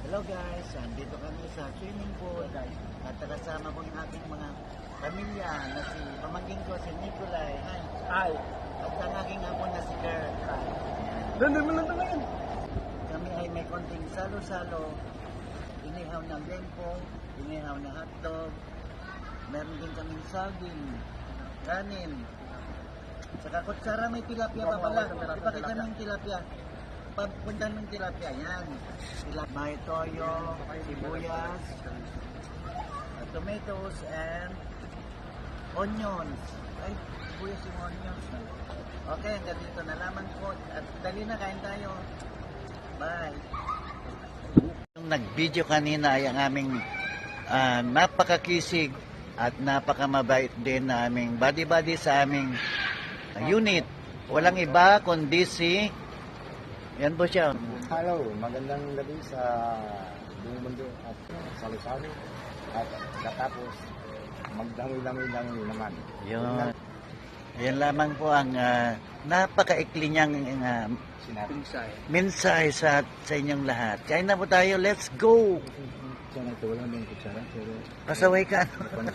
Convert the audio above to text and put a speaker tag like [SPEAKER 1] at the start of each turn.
[SPEAKER 1] Hello guys, andito kami sa swimming pool at kasama ko yung aking mga pamilya na si pamangkin ko si Nicolay. Hi.
[SPEAKER 2] Ay,
[SPEAKER 1] At ang aking apo na si Kurt.
[SPEAKER 2] doon mo lang tumingin.
[SPEAKER 1] Kami ay may konting salo-salo, inihaw na lempo, inihaw na hotdog, meron din kaming saging, kanin, saka kutsara may tilapia pa pala. Ipakita mo yung tilapia. Pagpuntan ng tilapia, yan. May toyo, sibuyas, tomatoes, and onions. Ay, sibuyas yung onions. Okay, hanggang dito na lamang po. At dali na, kain tayo. Bye. Yung nag-video kanina ay ang aming napakakisig at napakamabait din na aming buddy-buddy sa aming unit. Walang iba kundi si... Yan po siya.
[SPEAKER 2] Hello, magandang gabi sa buong mundo at salo-salo at katapos magdangoy-dangoy naman.
[SPEAKER 1] Yun. Yan lamang po ang napakaikli niyang mensahe sa inyong lahat. Kain na po tayo. Let's go!
[SPEAKER 2] Sana ito, wala din kutsara, pero
[SPEAKER 1] Pasaway ka.